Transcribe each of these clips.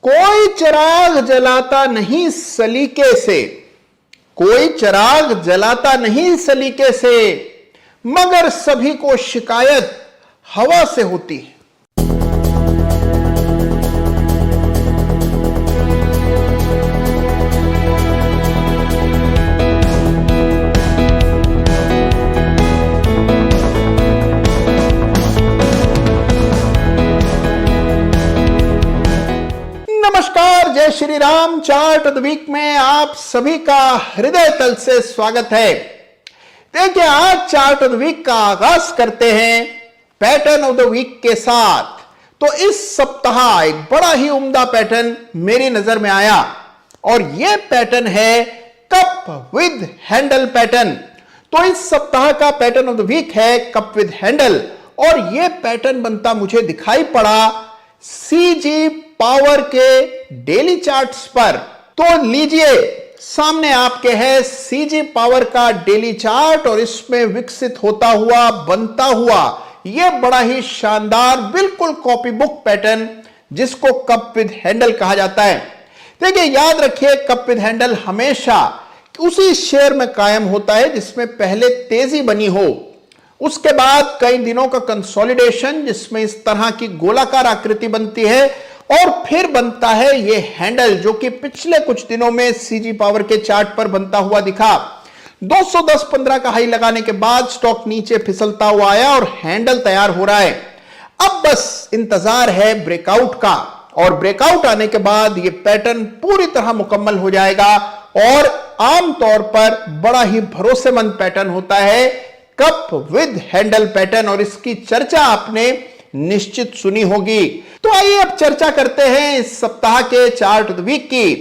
कोई चिराग जलाता नहीं सलीके से, कोई चिराग जलाता नहीं सलीके से, मगर सभी को शिकायत हवा से होती है। नमस्कार, जय Shri Ram. Chart of the week में आप सभी का हृदय तल से स्वागत है। देखिए, आज चार्ट ऑफ द वीक का आगाज करते हैं पैटर्न ऑफ द वीक के साथ। तो इस सप्ताह एक बड़ा ही उम्दा पैटर्न मेरी नजर में आया और यह पैटर्न है कप विद हैंडल पैटर्न। तो इस सप्ताह का पैटर्न ऑफ द वीक है कप विद हैंडल और यह पैटर्न बनता मुझे दिखाई पड़ा सीजी पावर के डेली चार्ट्स पर। तो लीजिए, सामने आपके है सीजी पावर का डेली चार्ट और इसमें विकसित होता हुआ, बनता हुआ यह बड़ा ही शानदार, बिल्कुल कॉपी बुक पैटर्न जिसको कप विद हैंडल कहा जाता है। देखिए, याद रखिए, कप विद हैंडल हमेशा उसी शेयर में कायम होता है जिसमें पहले तेजी बनी हो, उसके बाद कई दिनों का कंसोलिडेशन जिसमें इस तरह की गोलाकार आकृति बनती है और फिर बनता है यह हैंडल जो कि पिछले कुछ दिनों में सीजी पावर के चार्ट पर बनता हुआ दिखा। 210.15 का हाई लगाने के बाद स्टॉक नीचे फिसलता हुआ आया और हैंडल तैयार हो रहा है। अब बस इंतजार है ब्रेकआउट का और ब्रेकआउट आने के बाद यह पैटर्न पूरी तरह मुकम्मल हो जाएगा और आमतौर पर बड़ा ही भरोसेमंद पैटर्न होता है कप विद हैंडल पैटर्न और इसकी चर्चा आपने निश्चित सुनी होगी। तो आइए अब चर्चा करते हैं इस सप्ताह के चार्ट ऑफ द वीक की।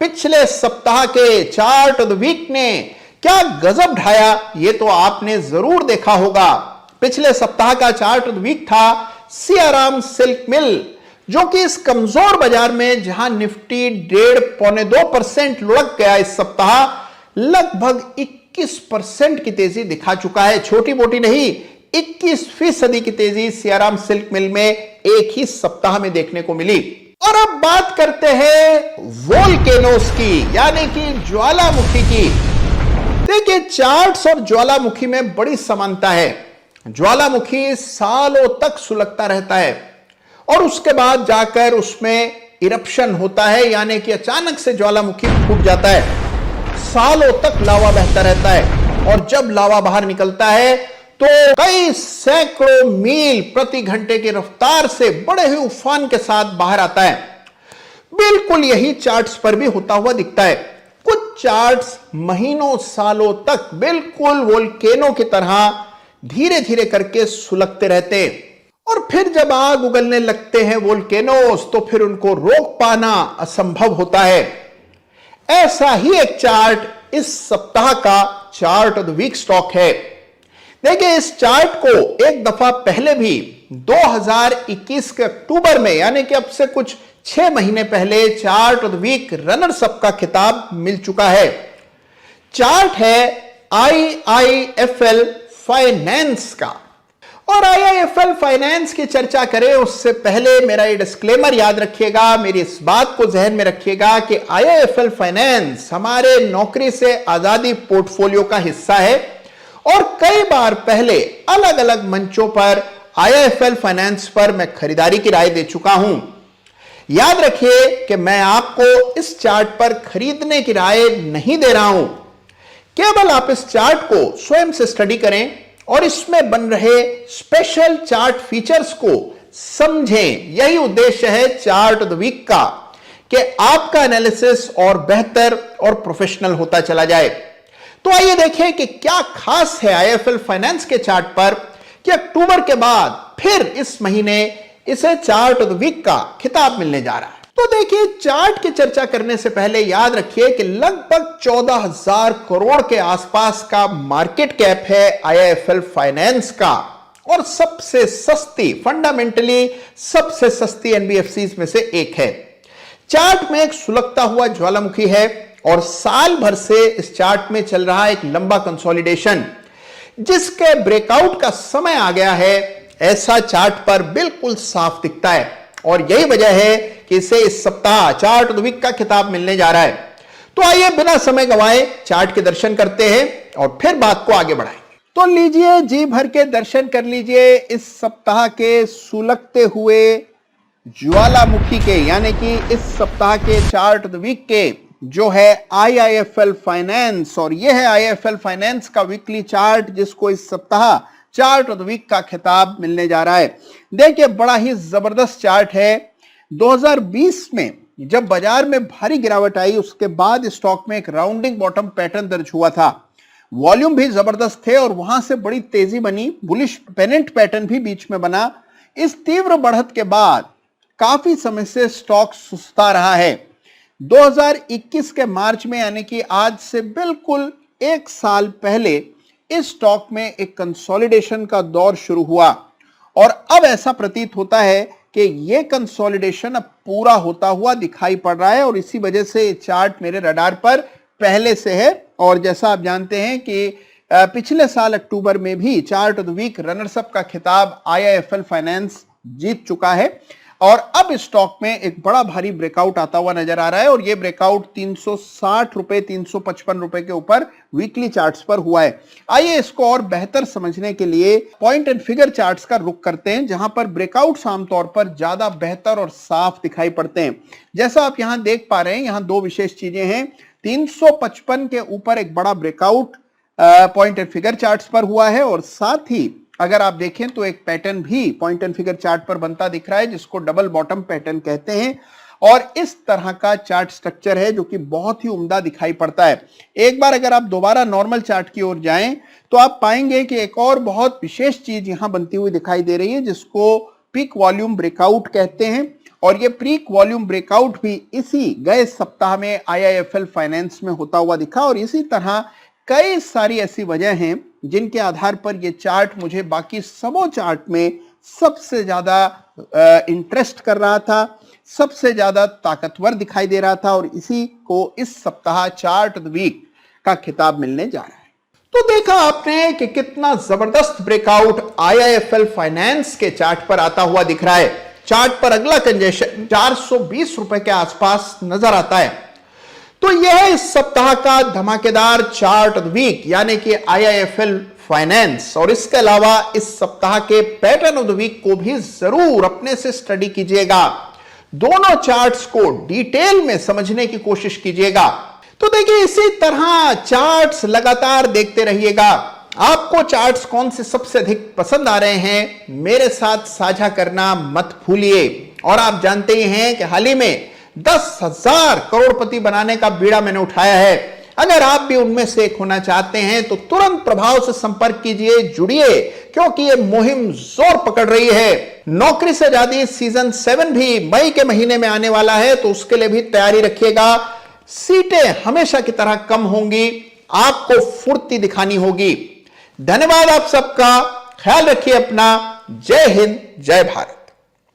पिछले सप्ताह के चार्ट ऑफ द वीक ने क्या गजब ढाया, यह तो आपने जरूर देखा होगा। पिछले सप्ताह का चार्ट ऑफ द वीक था सियाराम सिल्क मिल, जो कि इस कमजोर बाजार में जहां निफ्टी 1.5-2% लुढ़क गया, इस सप्ताह लगभग 21% की तेजी दिखा चुका है। छोटी मोटी नहीं, 21% की तेजी सियाराम सिल्क मिल में एक ही सप्ताह में देखने को मिली। और अब बात करते हैं वोल्केनोस की, यानी कि ज्वालामुखी की। देखिए, चार्ट्स और ज्वालामुखी में बड़ी समानता है। ज्वालामुखी सालों तक सुलगता रहता है और उसके बाद जाकर उसमें इरप्शन होता है, यानी कि अचानक से ज्वालामुखी फूट जाता है। सालों तक लावा बहता रहता है और जब लावा बाहर निकलता है तो कई सैकड़ों मील प्रति घंटे की रफ्तार से बड़े ही उफान के साथ बाहर आता है। बिल्कुल यही चार्ट्स पर भी होता हुआ दिखता है। कुछ चार्ट्स महीनों सालों तक बिल्कुल वोल्केनो की तरह धीरे धीरे करके सुलगते रहते हैं और फिर जब आग उगलने लगते हैं वोल्केनोस तो फिर उनको रोक पाना असंभव होता है। ऐसा ही एक चार्ट इस सप्ताह का chart of the week stock है। देखिए, इस चार्ट को एक दफा पहले भी 2021 के अक्टूबर में, यानी कि अब से कुछ 6 महीने पहले chart of the week runners up का खिताब मिल चुका है। चार्ट है IIFL फाइनेंस का। और IIFL फाइनेंस की चर्चा करें उससे पहले मेरा ये डिस्क्लेमर याद रखिएगा, मेरी इस बात को जहन में रखिएगा कि IIFL फाइनेंस हमारे नौकरी से आजादी पोर्टफोलियो का हिस्सा है और कई बार पहले अलग अलग मंचों पर IIFL फाइनेंस पर मैं खरीदारी की राय दे चुका हूं। याद रखिए कि मैं आपको इस चार्ट पर खरीदने की राय नहीं दे रहा हूं, केवल आप इस चार्ट को स्वयं से स्टडी करें और इसमें बन रहे स्पेशल चार्ट फीचर्स को समझें। यही उद्देश्य है चार्ट ऑफ द वीक का कि आपका एनालिसिस और बेहतर और प्रोफेशनल होता चला जाए। तो आइए देखें कि क्या खास है IIFL फाइनेंस के चार्ट पर कि अक्टूबर के बाद फिर इस महीने इसे चार्ट ऑफ द वीक का खिताब मिलने जा रहा है। तो देखिए, चार्ट की चर्चा करने से पहले याद रखिए कि लगभग 14,000 करोड़ के आसपास का मार्केट कैप है IIFL फाइनेंस का और सबसे सस्ती, फंडामेंटली सबसे सस्ती NBFCs में से एक है। चार्ट में एक सुलगता हुआ ज्वालामुखी है और साल भर से इस चार्ट में चल रहा एक लंबा कंसोलिडेशन जिसके ब्रेकआउट का समय आ गया है, ऐसा चार्ट पर बिल्कुल साफ दिखता है। और यही वजह है कि इसे इस सप्ताह चार्ट ऑफ द वीक का खिताब मिलने जा रहा है। तो आइए बिना समय गंवाए चार्ट के दर्शन करते हैं और फिर बात को आगे बढ़ाएंगे। तो लीजिए, जी भर के दर्शन कर लीजिए इस सप्ताह के सुलगते हुए ज्वालामुखी के, यानी कि इस सप्ताह के चार्ट ऑफ द वीक के जो है IIFL फाइनेंस। और यह है IIFL फाइनेंस का वीकली चार्ट, जिसको इस सप्ताह चार्ट ऑफ द वीक का खिताब मिलने जा रहा है। देखिए, बड़ा ही जबरदस्त चार्ट है। 2020 में जब बाजार में भारी गिरावट आई, उसके बाद स्टॉक में एक राउंडिंग बॉटम पैटर्न दर्ज हुआ था। वॉल्यूम भी जबरदस्त थे और वहां से बड़ी तेजी बनी, बुलिश पेनेंट पैटर्न भी बीच में बना। इस तीव्र बढ़त के बाद काफी समय से स्टॉक सुस्ता रहा है। 2021 के मार्च में, यानी कि आज से बिल्कुल एक साल पहले, इस स्टॉक में एक कंसोलिडेशन का दौर शुरू हुआ और अब ऐसा प्रतीत होता है कि यह कंसोलिडेशन अब पूरा होता हुआ दिखाई पड़ रहा है और इसी वजह से ये चार्ट मेरे रडार पर पहले से है। और जैसा आप जानते हैं कि पिछले साल अक्टूबर में भी chart of the week runners up का खिताब IIFL फाइनेंस जीत चुका है और अब स्टॉक में एक बड़ा भारी ब्रेकआउट आता हुआ नजर आ रहा है और यह ब्रेकआउट 360 रुपए 355 रुपए के ऊपर वीकली चार्ट्स पर हुआ है। आइए इसको और बेहतर समझने के लिए पॉइंट एंड फिगर चार्ट्स का रुख करते हैं, जहां पर ब्रेकआउट्स आमतौर पर ज्यादा बेहतर और साफ दिखाई पड़ते हैं। जैसा आप यहां देख पा रहे हैं, यहां दो विशेष चीजें हैं। 355 के ऊपर एक बड़ा breakout point and figure charts पर हुआ है और साथ ही अगर आप देखें तो एक पैटर्न भी पॉइंट एंड फिगर चार्ट पर बनता दिख रहा है, जिसको डबल बॉटम पैटर्न कहते हैं। और इस तरह का चार्ट स्ट्रक्चर है जो कि बहुत ही उम्दा दिखाई पड़ता है। एक बार अगर आप दोबारा नॉर्मल चार्ट की ओर जाएं तो आप पाएंगे कि एक और बहुत विशेष चीज यहां बनती हुई दिखाई दे रही है, जिसको पीक वॉल्यूम ब्रेकआउट कहते हैं। और ये पीक वॉल्यूम ब्रेकआउट भी इसी गए सप्ताह में IIFL फाइनेंस में होता हुआ दिखा। और इसी तरह कई सारी ऐसी वजह हैं जिनके आधार पर यह चार्ट मुझे बाकी सबों चार्ट में सबसे ज्यादा इंटरेस्ट कर रहा था, सबसे ज्यादा ताकतवर दिखाई दे रहा था और इसी को इस सप्ताह चार्ट ऑफ द वीक का खिताब मिलने जा रहा है। तो देखा आपने कि कितना जबरदस्त ब्रेकआउट IIFL फाइनेंस के चार्ट पर आता हुआ दिख रहा है। चार्ट पर अगला कंजेशन 420 रुपए के आसपास नजर आता है। तो यह है इस सप्ताह का धमाकेदार चार्ट ऑफ द वीक, यानी कि IIFL फाइनेंस। और इसके अलावा इस सप्ताह के पैटर्न ऑफ द वीक को भी जरूर अपने से स्टडी कीजिएगा। दोनों चार्ट्स को डिटेल में समझने की कोशिश कीजिएगा। तो देखिए, इसी तरह चार्ट्स लगातार देखते रहिएगा। आपको चार्ट्स कौन से सबसे अधिक पसंद आ रहे हैं, मेरे साथ साझा करना मत भूलिए। और आप जानते ही हैं कि हाल ही में 10,000 करोड़पति बनाने का बीड़ा मैंने उठाया है। अगर आप भी उनमें से एक होना चाहते हैं तो तुरंत प्रभाव से संपर्क कीजिए, जुड़िए, क्योंकि यह मुहिम जोर पकड़ रही है। नौकरी से आजादी सीजन 7 भी मई के महीने में आने वाला है, तो उसके लिए भी तैयारी रखिएगा। सीटें हमेशा की तरह कम होंगी, आपको फुर्ती दिखानी होगी। धन्यवाद आप सबका, ख्याल रखिए अपना। जय हिंद, जय भारत।